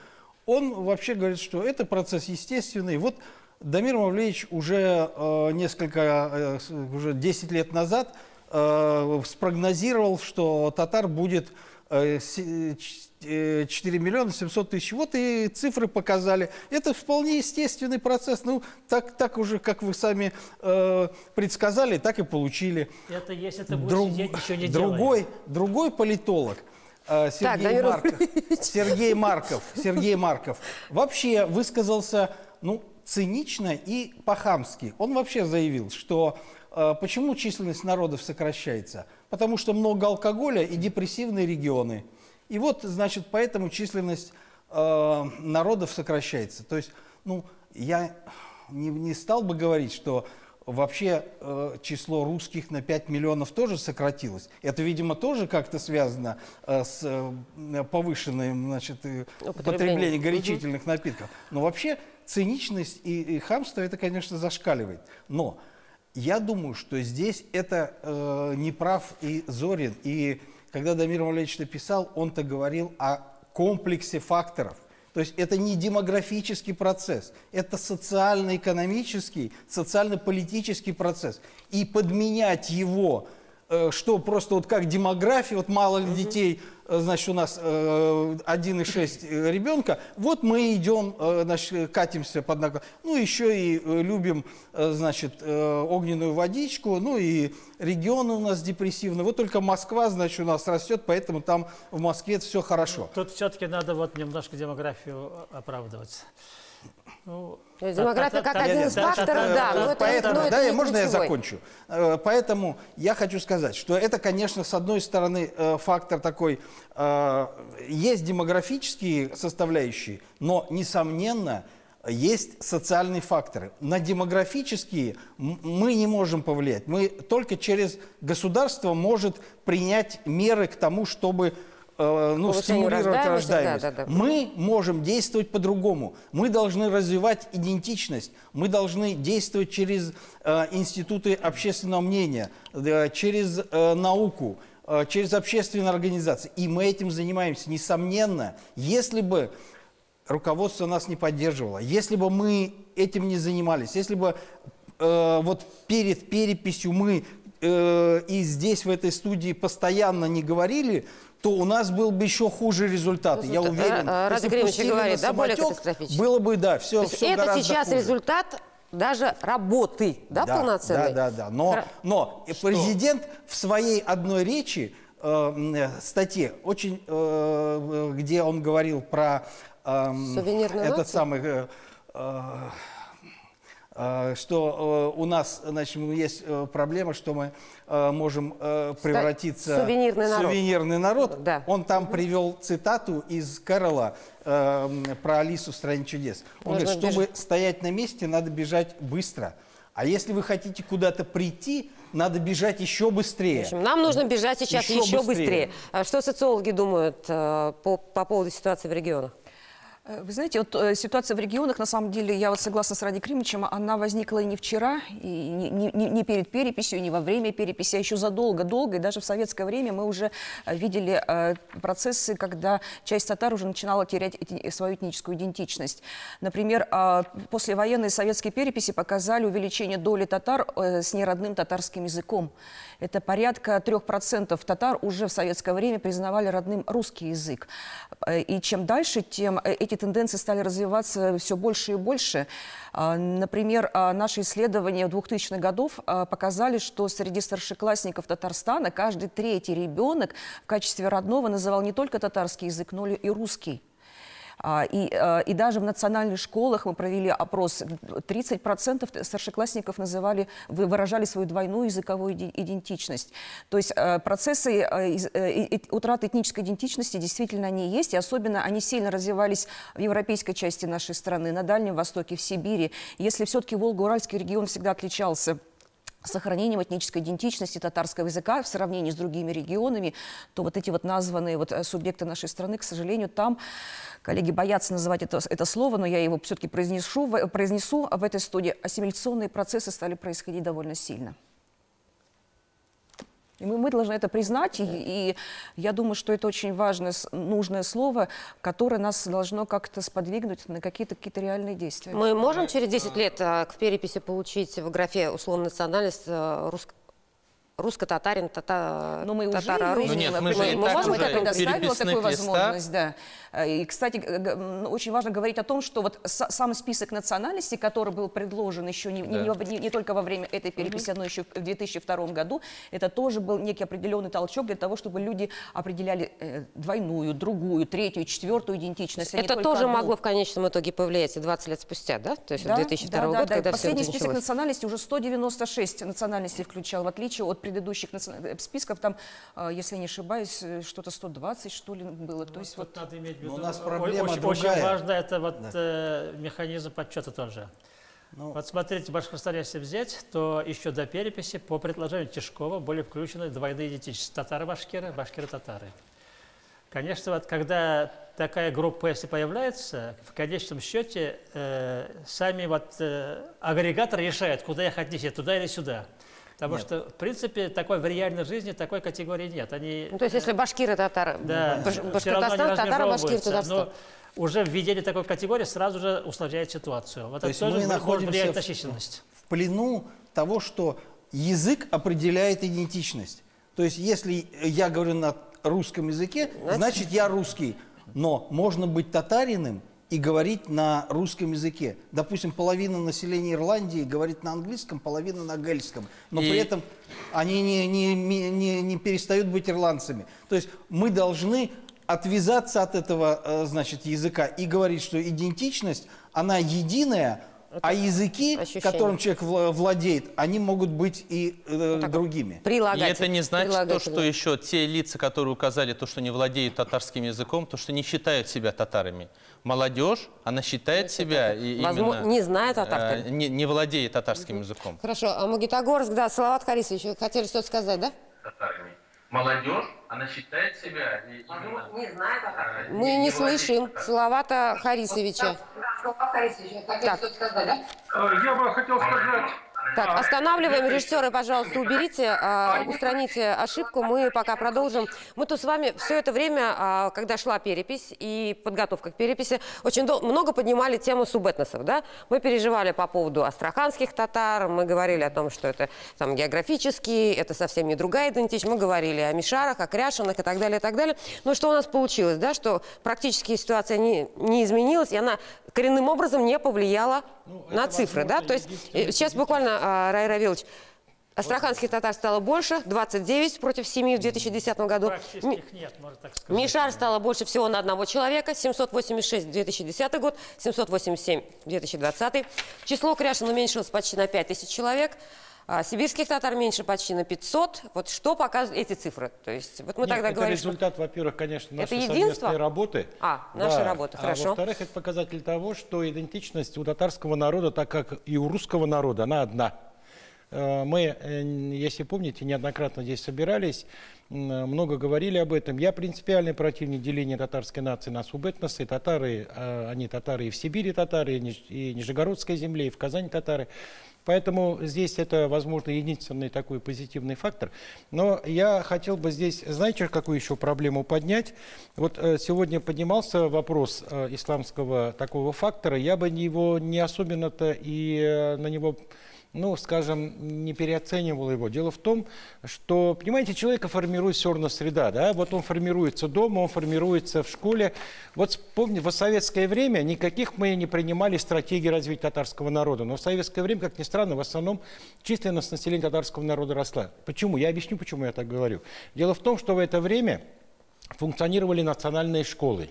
он вообще говорит, что это процесс естественный. Вот Дамир Мавлеевич уже уже 10 лет назад спрогнозировал, что татар будет 4 миллиона 700 тысяч. Вот и цифры показали. Это вполне естественный процесс. Ну, так уже, как вы сами предсказали, так и получили.
Это если ты будешь сидеть, ничего не делать.
Другой политолог, Сергей Марков, вообще высказался, цинично и по-хамски. Он вообще заявил, что почему численность народов сокращается? Потому что много алкоголя и депрессивные регионы. И вот, значит, поэтому численность народов сокращается. То есть, я не стал бы говорить, что вообще число русских на 5 миллионов тоже сократилось. Это, видимо, тоже как-то связано с повышенным, значит, потреблением горячительных напитков. Но вообще циничность и хамство это, конечно, зашкаливает. Но я думаю, что здесь это не прав и Зорин. И когда Дамир Мавлевич написал, он-то говорил о комплексе факторов. То есть это не демографический процесс, это социально-экономический, социально-политический процесс. И подменять его, что просто вот как демография, вот мало детей, значит, у нас 1,6 ребенка, вот мы идем, значит, катимся под ногу. Ну, еще и любим, значит, огненную водичку, ну и регионы у нас депрессивные. Вот только Москва, значит, у нас растет, поэтому там в Москве все хорошо.
Тут все-таки надо вот немножко демографию оправдывать. Ну,
демография как один из факторов, да.
Поэтому, можно я закончу? Поэтому я хочу сказать, что это, конечно, с одной стороны фактор такой, есть демографические составляющие, но, несомненно, есть социальные факторы. На демографические мы не можем повлиять. Мы только через государство может принять меры к тому, чтобы стимулировать рождаемость. Да. Мы можем действовать по-другому. Мы должны развивать идентичность. Мы должны действовать через институты общественного мнения, через науку, через общественные организации. И мы этим занимаемся. Несомненно, если бы руководство нас не поддерживало, если бы мы этим не занимались, если бы вот перед переписью мы и здесь, в этой студии, постоянно не говорили, то у нас был бы еще хуже результат. Я уверен,
Ради Гремовича говорит, да, более катастрофически.
Было бы, да, все
это сейчас хуже. Результат даже работы, да, полноценной?
Да. Но президент в своей одной речи, статье, очень, где он говорил про этот самый... что у нас, значит, есть проблема, что мы можем превратиться в сувенирный народ.
Да.
Он там привел цитату из Кэрролла про Алису в стране чудес. Он говорит, чтобы стоять на месте, надо бежать быстро. А если вы хотите куда-то прийти, надо бежать еще быстрее.
В общем, нам нужно бежать сейчас еще быстрее. Что социологи думают по поводу ситуации в регионах?
Вы знаете, вот ситуация в регионах, на самом деле, я вот согласна с Ради Кремовичем, она возникла и не вчера, и не перед переписью, и не во время переписи, а еще задолго-долго, и даже в советское время мы уже видели процессы, когда часть татар уже начинала терять свою этническую идентичность. Например, послевоенные советские переписи показали увеличение доли татар с неродным татарским языком. Это порядка 3% татар уже в советское время признавали родным русский язык. И чем дальше, тем эти тенденции стали развиваться все больше и больше. Например, наши исследования 2000-х годов показали, что среди старшеклассников Татарстана каждый третий ребенок в качестве родного называл не только татарский язык, но и русский. И даже в национальных школах мы провели опрос. 30% старшеклассников выражали свою двойную языковую идентичность. То есть процессы утраты этнической идентичности действительно они есть. И особенно они сильно развивались в европейской части нашей страны, на Дальнем Востоке, в Сибири. Если все-таки Волго-Уральский регион всегда отличался сохранением этнической идентичности татарского языка в сравнении с другими регионами, то вот эти вот названные субъекты нашей страны, к сожалению, там, коллеги боятся называть это слово, но я его все-таки произнесу в этой студии, ассимиляционные процессы стали происходить довольно сильно. И мы должны это признать, и я думаю, что это очень важное, нужное слово, которое нас должно как-то сподвигнуть на какие-то реальные действия.
Мы можем через 10 лет к переписи получить в графе условная национальность русско-татарин,
но мы уже
можем
предоставить такую возможность, да. И, кстати, очень важно говорить о том, что вот сам список национальностей, который был предложен еще не только во время этой переписи, но еще в 2002 году, это тоже был некий определенный толчок для того, чтобы люди определяли двойную, другую, третью, четвертую идентичность.
Это тоже могло в конечном итоге повлиять и 20 лет спустя, да? То есть в 2002 год, когда
последний список национальностей уже 196 национальностей включал, в отличие от предыдущих списков, там, если не ошибаюсь, что-то 120, что ли, было. То есть
вот надо иметь в виду,
у нас проблема
очень важно это механизм подсчета тоже. Вот смотрите, в Башкортостане, если взять, то еще до переписи по предложению Тишкова были включены двойные идентичности. Татары-башкиры, башкиры-татары. Конечно, вот когда такая группа, если появляется, в конечном счете сами агрегаторы решают, куда их отнести, туда или сюда. Потому что, в принципе, такой в реальной жизни такой категории нет. Они,
то есть, если башкиры, татары, Башкортостан, татары, башкиры, Татарстан.
Уже введение такой категории сразу же усложняет ситуацию. Вот
то
это тоже
мы находимся
влияет на численность.
В плену того, что язык определяет идентичность. То есть, если я говорю на русском языке, значит, я русский. Но можно быть татарином и говорить на русском языке. Допустим, половина населения Ирландии говорит на английском, половина на гельском. Но при этом они не перестают быть ирландцами. То есть мы должны отвязаться от этого, значит, языка и говорить, что идентичность, она единая, а языки, которым человек владеет, они могут быть и другими.
И это не значит, что еще те лица, которые указали то, что не владеют татарским языком, то, что не считают себя татарами. Молодежь, она считает себя именно...
Не знает татарского.
Не владеет татарским языком.
Хорошо. А Магнитогорск, да, Салават Харисович, хотели что-то сказать, да?
Татарами. Молодежь, она считает себя...
Не знает татарского. Мы не слышим Салавата Харисовича.
Так. Я бы хотел сказать...
Так, останавливаем. Режиссеры, пожалуйста, уберите, устраните ошибку. Мы пока продолжим. Мы тут с вами все это время, когда шла перепись и подготовка к переписи, очень много поднимали тему субэтносов. Да? Мы переживали по поводу астраханских татар, мы говорили о том, что это там, географически, это совсем не другая идентичность. Мы говорили о мишарах, о кряшинах и так далее, и так далее. Но что у нас получилось? Да? Что практически ситуация не изменилась, и она коренным образом не повлияла на цифры. Да? То есть сейчас буквально, Рай Равилович, астраханских татар стало больше, 29 против 7 в 2010 году.
Нет, можно так сказать.
Мишар стало больше всего на одного человека, 786 в 2010 год, 787 в 2020. Число кряшин уменьшилось почти на 5000 человек. Сибирских татар меньше почти на 500. Вот что показывают эти цифры? То есть, вот мы тогда
это
говорим,
результат, во-первых, конечно, нашей
это
совместной работы.
Нашей работы, хорошо.
А во-вторых, это показатель того, что идентичность у татарского народа, так как и у русского народа, она одна. Мы, если помните, неоднократно здесь собирались, много говорили об этом. Я принципиальный противник деления татарской нации на субэтносы. Татары, они татары и в Сибири татары, и в Нижегородской земле, и в Казани татары. Поэтому здесь это, возможно, единственный такой позитивный фактор. Но я хотел бы здесь, знаете, какую еще проблему поднять? Вот сегодня поднимался вопрос исламского такого фактора. Я бы его не особенно-то и на него... скажем, не переоценивал его. Дело в том, что, понимаете, человека формирует все равно среда, да? Вот он формируется дома, он формируется в школе. Вот вспомните, в советское время никаких мы не принимали стратегии развития татарского народа. Но в советское время, как ни странно, в основном численность населения татарского народа росла. Почему? Я объясню, почему я так говорю. Дело в том, что в это время функционировали национальные школы.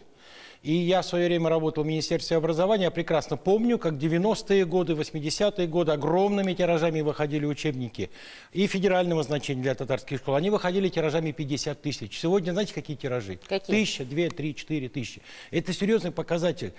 И я в свое время работал в Министерстве образования, я прекрасно помню, как в 90-е годы, 80-е годы огромными тиражами выходили учебники и федерального значения для татарских школ. Они выходили тиражами 50 тысяч. Сегодня, знаете, какие тиражи?
Какие?
1000, 2, 3, 4 тысячи. Это серьезный показатель.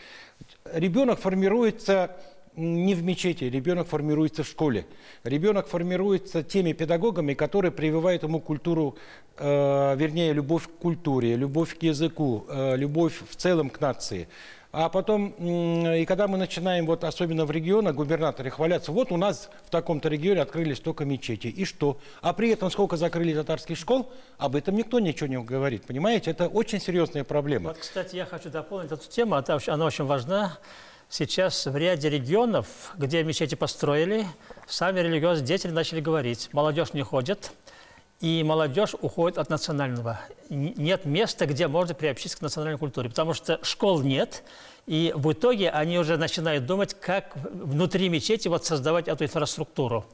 Ребенок формируется не в мечети, ребенок формируется в школе. Ребенок формируется теми педагогами, которые прививают ему культуру, вернее, любовь к культуре, любовь к языку, любовь в целом к нации. А потом, и когда мы начинаем, вот особенно в регионах, губернаторы хвалятся, вот у нас в таком-то регионе открыли столько мечетей. И что? А при этом сколько закрыли татарских школ, об этом никто ничего не говорит. Понимаете, это очень серьезная проблема.
Вот, кстати, я хочу дополнить эту тему, она очень важна. Сейчас в ряде регионов, где мечети построили, сами религиозные деятели начали говорить, молодежь не ходит, и молодежь уходит от национального. Нет места, где можно приобщиться к национальной культуре, потому что школ нет, и в итоге они уже начинают думать, как внутри мечети вот создавать эту инфраструктуру.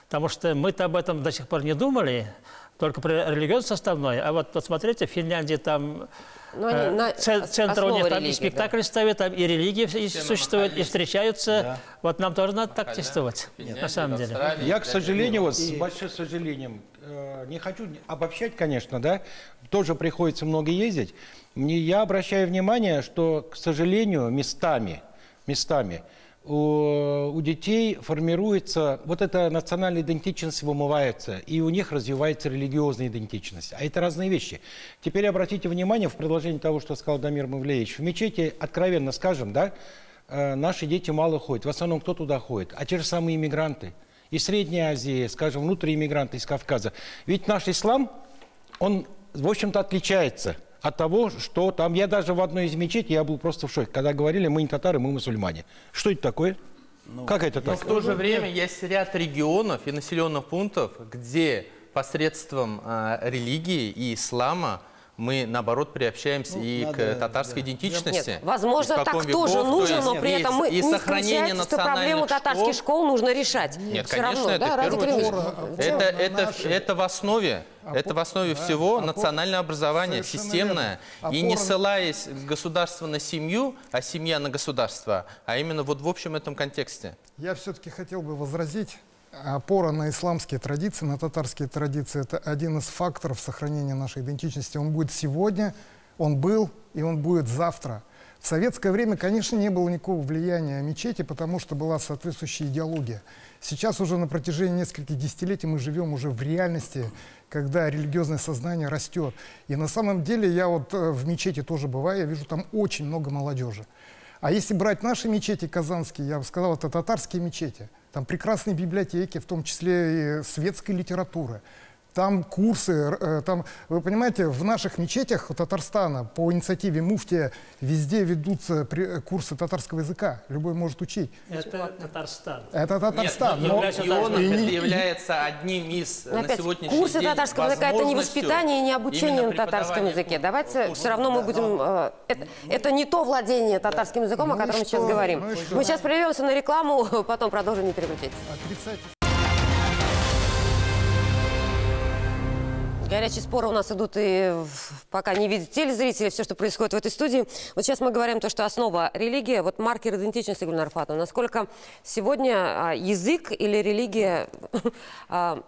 Потому что мы-то об этом до сих пор не думали, только про религиозный составной, а вот посмотрите, в Финляндии там... центр у них там и спектакль ставят, там и религии существуют, и встречаются. Да. Вот нам тоже надо так действовать, на самом деле.
Я, к сожалению, вот с большим сожалением, не хочу обобщать, конечно, да, тоже приходится много ездить. Я обращаю внимание, что, к сожалению, местами у детей формируется, вот эта национальная идентичность вымывается, и у них развивается религиозная идентичность. А это разные вещи. Теперь обратите внимание, в продолжении того, что сказал Дамир Мавлеевич, в мечети, откровенно скажем, да, наши дети мало ходят. В основном кто туда ходит? А те же самые иммигранты. Из Средней Азии, скажем, внутренние иммигранты из Кавказа. Ведь наш ислам, он, в общем-то, отличается от того, что там... Я даже в одной из мечетей, я был просто в шоке, когда говорили, мы не татары, мы мусульмане. Что это такое? Как это так?
Но в то же время есть ряд регионов и населенных пунктов, где посредством религии и ислама мы, наоборот, приобщаемся к татарской идентичности.
Нет, возможно, так тоже нужно, но при этом мы не исключаем, что проблему татарских школ нужно решать.
Нет,
все
конечно,
равно,
это
да,
в первую очередь. Это в основе. Это в основе всего национальное образование, системное. И не ссылаясь государство на семью, а семья на государство, а именно вот в общем этом контексте.
Я все-таки хотел бы возразить. Опора на исламские традиции, на татарские традиции – это один из факторов сохранения нашей идентичности. Он будет сегодня, он был и он будет завтра. В советское время, конечно, не было никакого влияния мечети, потому что была соответствующая идеология. Сейчас уже на протяжении нескольких десятилетий мы живем уже в реальности, когда религиозное сознание растет. И на самом деле я вот в мечети тоже бываю, я вижу там очень много молодежи. А если брать наши мечети казанские, я бы сказал, это татарские мечети. Там прекрасные библиотеки, в том числе и светской литературы. Там курсы, там, вы понимаете, в наших мечетях Татарстана по инициативе муфтия везде ведутся курсы татарского языка. Любой может учить.
Это Татарстан.
Это Татарстан.
Нет, но это является одним из на сегодняшний день
курсы татарского языка – это не воспитание и не обучение на татарском языке. Давайте все равно мы будем… Это не то владение татарским языком, о котором мы сейчас говорим. Мы сейчас прервемся на рекламу, потом продолжим, не переключайтесь. Горячие споры у нас идут, и пока не видят телезрители все, что происходит в этой студии. Вот сейчас мы говорим то, что основа религия, вот маркер идентичности, Гульнар Фатовна. Насколько сегодня язык или религия,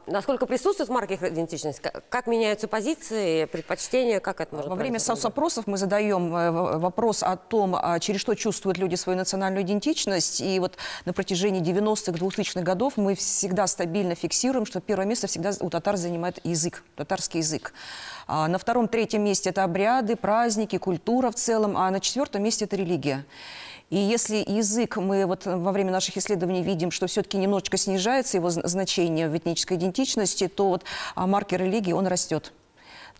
насколько присутствует в маркерах идентичности? Как меняются позиции, предпочтения, как это можно?
Во время соцопросов мы задаем вопрос о том, через что чувствуют люди свою национальную идентичность. И вот на протяжении 90-х, 2000-х годов мы всегда стабильно фиксируем, что первое место всегда у татар занимает язык, татарский язык. На втором-третьем месте это обряды, праздники, культура в целом, а на четвертом месте это религия. И если язык, мы вот во время наших исследований видим, что все-таки немножечко снижается его значение в этнической идентичности, то вот маркер религии, он растет.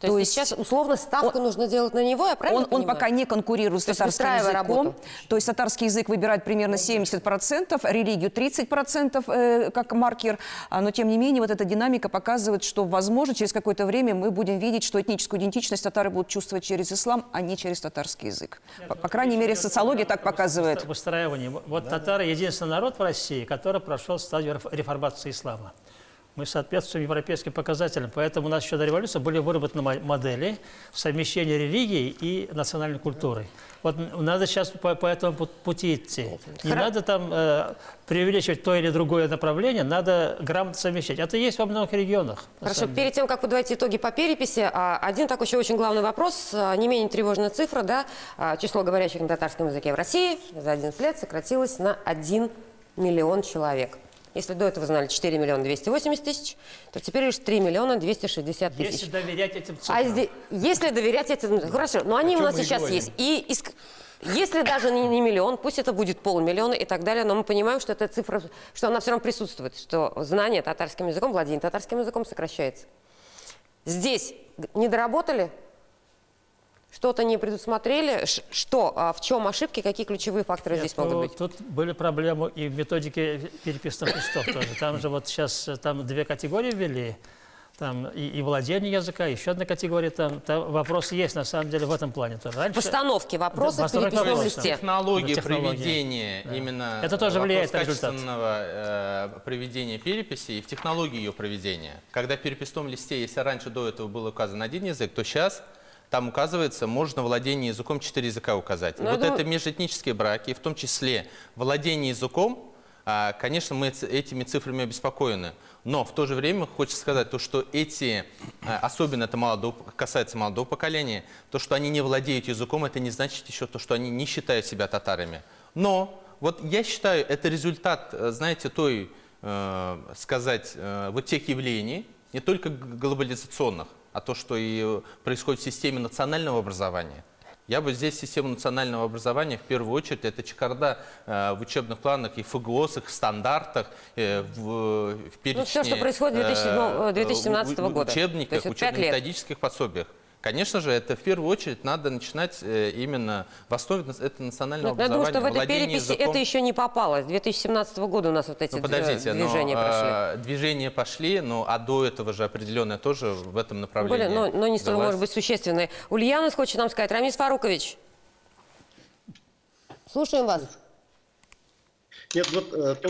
То есть сейчас условно ставку нужно делать на него, я правильно понимаю?
Он пока не конкурирует с татарским языком. Работу. То есть татарский язык выбирает примерно 70%, религию 30% как маркер. Но тем не менее вот эта динамика показывает, что возможно через какое-то время мы будем видеть, что этническую идентичность татары будут чувствовать через ислам, а не через татарский язык. По крайней мере социология так показывает.
Выстраивание. Вот татары единственный народ в России, который прошел стадию реформации ислама. Мы соответствуем европейским показателям, поэтому у нас еще до революции были выработаны модели совмещения религии и национальной культуры. Вот надо сейчас по этому пути идти. Не надо там преувеличивать то или другое направление, надо грамотно совмещать. Это есть во многих регионах.
Хорошо, перед тем, как подводить итоги по переписи, один такой еще очень главный вопрос, не менее тревожная цифра, да, число говорящих на татарском языке в России за 11 лет сократилось на 1 миллион человек. Если до этого знали 4 миллиона 280 тысяч, то теперь лишь 3 миллиона 260 тысяч.
Если доверять этим цифрам.
Если доверять этим... Хорошо, но они у нас сейчас есть. И если даже не миллион, пусть это будет 500 000 и так далее, но мы понимаем, что эта цифра, что она все равно присутствует, что знание татарским языком, владение татарским языком сокращается. Здесь не доработали? Что-то не предусмотрели? В чем ошибки, какие ключевые факторы здесь могут быть?
Тут были проблемы и в методике переписных листов тоже. Там же вот сейчас там 2 категории ввели. Там и владение языка, еще одна категория. Там вопросы есть, на самом деле, в этом плане тоже.
Раньше, постановки вопросов в переписном листе.
Технология проведения именно
это тоже влияет на результат.
Качественного проведения переписи и в технологии ее проведения. Когда в переписном листе, если раньше до этого был указан один язык, то сейчас там указывается, можно владение языком 4 языка указать. Вот это межэтнические браки, в том числе владение языком, конечно, мы этими цифрами обеспокоены. Но в то же время хочется сказать, то, что особенно это касается молодого поколения, то, что они не владеют языком, это не значит еще то, что они не считают себя татарами. Но вот я считаю, это результат, знаете, той, сказать, вот тех явлений, не только глобализационных, а то, что и происходит в системе национального образования. Я бы здесь систему национального образования, в первую очередь, это чехарда в учебных планах и ФГОС, их стандартах, в перечне,
ну, все, что происходит 2017 года.
Учебниках, учебно-методических пособиях. Конечно же, это в первую очередь надо начинать именно в основе это национального образования.
Я думаю, что в этой переписи это еще не попало. С 2017 года у нас вот эти движения пошли.
Движения пошли, а до этого же определенное тоже в этом направлении.
Но не столь, может быть, существенное. Ульянус хочет нам сказать. Рамис Фарукович, слушаем вас.
Нет, вот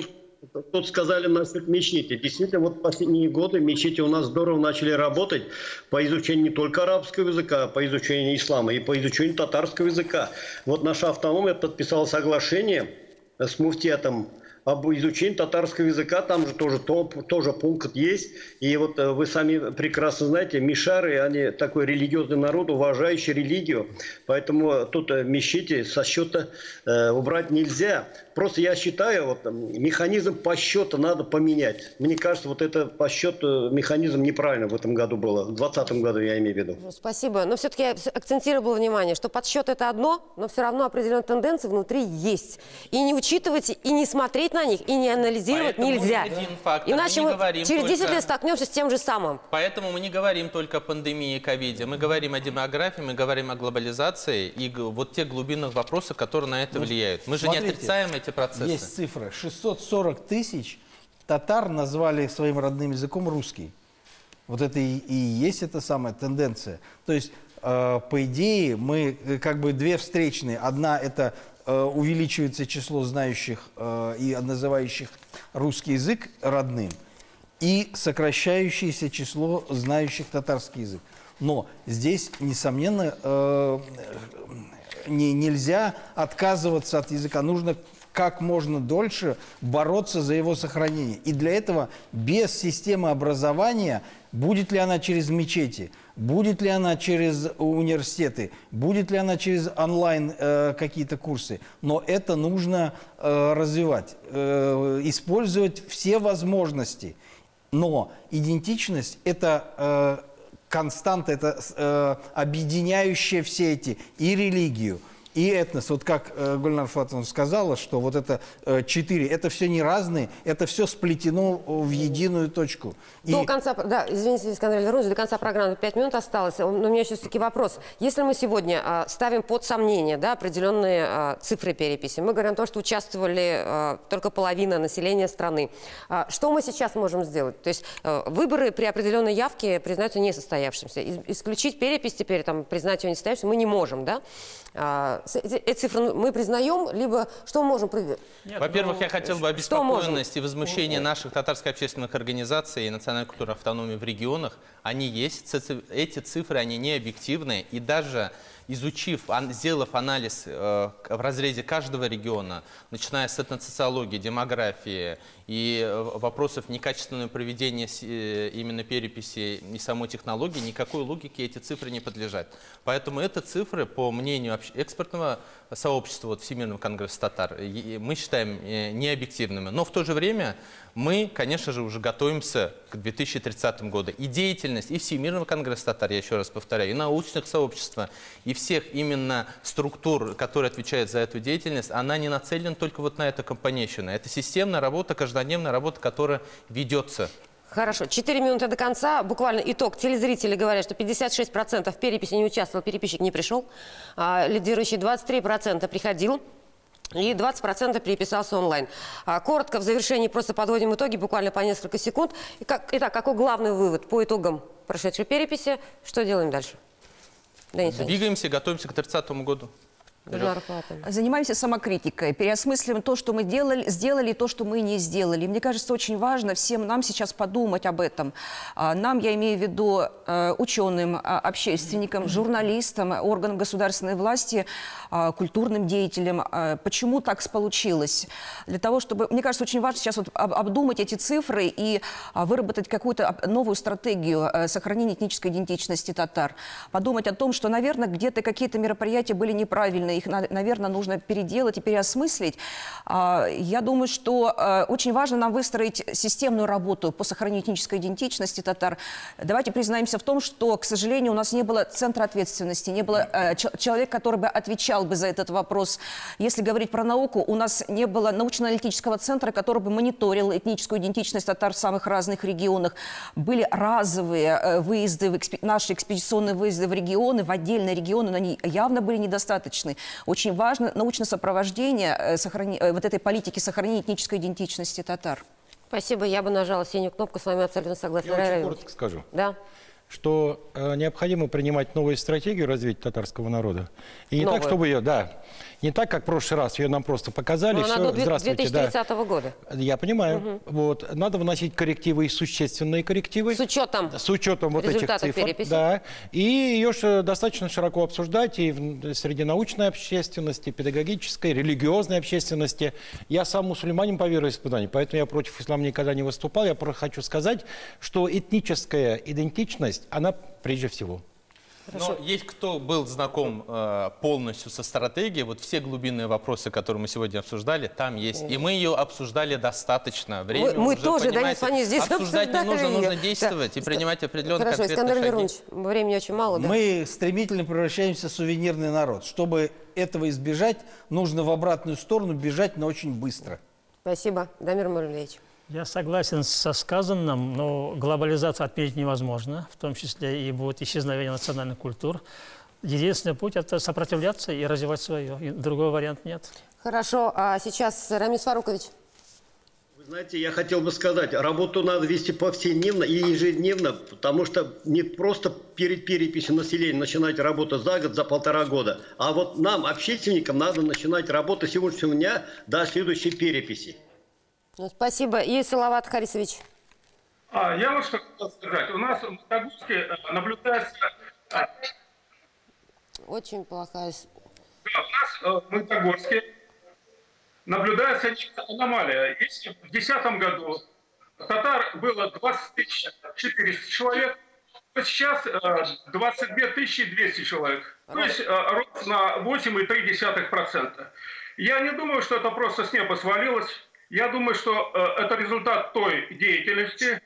тут сказали насчет мечети. Действительно, вот последние годы мечети у нас здорово начали работать по изучению не только арабского языка, а по изучению ислама и по изучению татарского языка. Вот наша автономия подписала соглашение с муфтиятом об изучении татарского языка, там же тоже пункт есть. И вот вы сами прекрасно знаете, мишары, они такой религиозный народ, уважающий религию. Поэтому тут мечети со счета убрать нельзя. Просто я считаю, вот, механизм подсчета надо поменять. Мне кажется, вот это подсчет механизм неправильно в этом году было. В 2020 году я имею в виду.
Спасибо. Но все-таки я акцентировала внимание, что подсчет это одно, но все равно определенные тенденции внутри есть. И не учитывать, и не смотреть на них, и не анализировать
поэтому
нельзя.
Иначе
мы через 10 лет столкнемся с тем же самым.
Поэтому мы не говорим только о пандемии и ковиде. Мы говорим о демографии, мы говорим о глобализации и вот тех глубинных вопросах, которые на это влияют. Мы же не отрицаем эти процессы.
Есть цифры. 640 тысяч татар назвали своим родным языком русский. Вот это и есть эта самая тенденция. То есть, по идее, мы как бы две встречные. Одна – это увеличивается число знающих и называющих русский язык родным, и сокращающееся число знающих татарский язык. Но здесь, несомненно, нельзя отказываться от языка. Нужно как можно дольше бороться за его сохранение. И для этого без системы образования, будет ли она через мечети, будет ли она через университеты, будет ли она через онлайн какие-то курсы, но это нужно развивать, использовать все возможности. Но идентичность – это константа, это объединяющая все эти и религию, и этнос. Вот как Гульнар Фатовна сказала, что вот это 4, это все не разные, это все сплетено в единую точку.
До конца, да, извините, Искандер, вернусь, до конца программы 5 минут осталось, но у меня еще все-таки вопрос. Если мы сегодня ставим под сомнение, да, определенные цифры переписи, мы говорим о том, что участвовали только половина населения страны, что мы сейчас можем сделать? То есть выборы при определенной явке признаются несостоявшимся. Исключить перепись теперь, там, признать ее несостоявшимся мы не можем, да? Эти цифры мы признаем, либо что мы можем...
Во-первых, я хотел бы обеспокоенность и возмущение наших татарских общественных организаций и национальной культурной автономии в регионах. Они есть, эти цифры, они не объективные, и даже изучив, сделав анализ в разрезе каждого региона, начиная с этносоциологии, демографии и вопросов некачественного проведения именно переписи и самой технологии, никакой логике эти цифры не подлежат. Поэтому это цифры, по мнению экспертного сообщества вот, Всемирного конгресса татар, мы считаем необъективными. Но в то же время мы, конечно же, уже готовимся к 2030 году. И деятельность и Всемирного конгресса татар, я еще раз повторяю, и научных сообществ, и всех именно структур, которые отвечают за эту деятельность, она не нацелена только вот на эту компанейщину. Это системная работа, каждодневная работа, которая ведется.
Хорошо. 4 минуты до конца. Буквально итог. Телезрители говорят, что 56% в переписи не участвовал, переписчик не пришел. Лидирующий 23% приходил. И 20% переписался онлайн. Коротко, в завершении просто подводим итоги, буквально по несколько секунд. Итак, какой главный вывод по итогам прошедшей переписи? Что делаем дальше?
Двигаемся, готовимся к 30-му году.
Занимаемся самокритикой, переосмысливаем то, что мы сделали, то, что мы не сделали. Мне кажется, очень важно всем нам сейчас подумать об этом. Нам, я имею в виду ученым, общественникам, журналистам, органам государственной власти, культурным деятелям. Почему так получилось? Для того, чтобы, мне кажется, очень важно сейчас вот обдумать эти цифры и выработать какую-то новую стратегию сохранения этнической идентичности татар. Подумать о том, что, наверное, где-то какие-то мероприятия были неправильные, их, наверное, нужно переделать и переосмыслить. Я думаю, что очень важно нам выстроить системную работу по сохранению этнической идентичности татар. Давайте признаемся в том, что, к сожалению, у нас не было центра ответственности, не было человека, который бы отвечал бы за этот вопрос. Если говорить про науку, у нас не было научно-аналитического центра, который бы мониторил этническую идентичность татар в самых разных регионах. Были разовые выезды, наши экспедиционные выезды в регионы, в отдельные регионы, но они явно были недостаточны. Очень важно научное сопровождение вот этой политики сохранения этнической идентичности татар.
Спасибо. Я бы нажала синюю кнопку, с вами абсолютно согласна.
Я очень коротко скажу.
Да.
Что необходимо принимать новую стратегию развития татарского народа. И не
новую.
так, чтобы ее, да, не так, как в прошлый раз, ее нам просто показали.
Но
все,
она до
здравствуйте,
2030 года.
Я понимаю. Вот. Надо вносить коррективы и существенные коррективы.
С учетом
вот этих цифр.
переписи.
Да. И ее же достаточно широко обсуждать и среди научной общественности, педагогической, религиозной общественности. Я сам мусульманин по вероисповеданию, поэтому я против ислама никогда не выступал. Я просто хочу сказать, что этническая идентичность, она прежде всего.
Но есть кто был знаком полностью со стратегией, вот все глубинные вопросы, которые мы сегодня обсуждали, там есть. И мы ее обсуждали достаточно времени.
Мы тоже, Данис, они здесь
обсуждать не нужно,
ее.
нужно действовать и принимать определенные
Хорошо,
конкретные
Искандер
шаги.
Лерунович, времени очень мало. Да?
Мы стремительно превращаемся в сувенирный народ. Чтобы этого избежать, нужно в обратную сторону бежать, но очень быстро.
Спасибо. Дамир Мурлевич.
Я согласен со сказанным, но глобализацию отменить невозможно, в том числе и будет исчезновение национальных культур. Единственный путь – это сопротивляться и развивать свое. И другого варианта нет.
Хорошо. А сейчас Рамис Фарукович.
Вы знаете, я хотел бы сказать, работу надо вести повседневно и ежедневно, потому что не просто перед переписью населения начинать работу за год, за 1,5 года, а вот нам, общественникам, надо начинать работу с сегодняшнего дня до следующей переписи.
Ну, спасибо. И Салават Харисович.
Я вот что хотел сказать. У нас в Магнитогорске наблюдается...
Очень плохая...
Да, у нас в Магнитогорске наблюдается аномалия. Если в 2010 году татар было 20 400 человек, то сейчас 22 200 человек. То есть рост на 8,3%. Я не думаю, что это просто с неба свалилось. Я думаю, что это результат той деятельности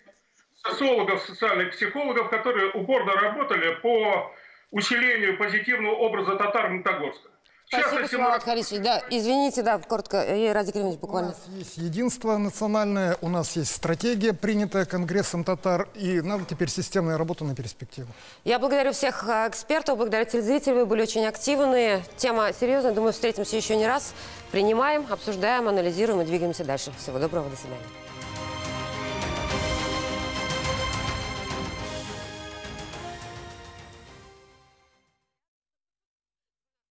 социологов, социальных психологов, которые упорно работали по усилению позитивного образа татар Магнитогорска.
Спасибо, Салават Харисович. Да, извините, да, коротко, Радик Римович, буквально.
У нас есть единство национальное, у нас есть стратегия, принятая Конгрессом татар, и надо теперь системная работа на перспективу. Я
благодарю всех экспертов, благодарю телезрителей, вы были очень активны. Тема серьезная, думаю, встретимся еще не раз. Принимаем, обсуждаем, анализируем и двигаемся дальше. Всего доброго, до свидания.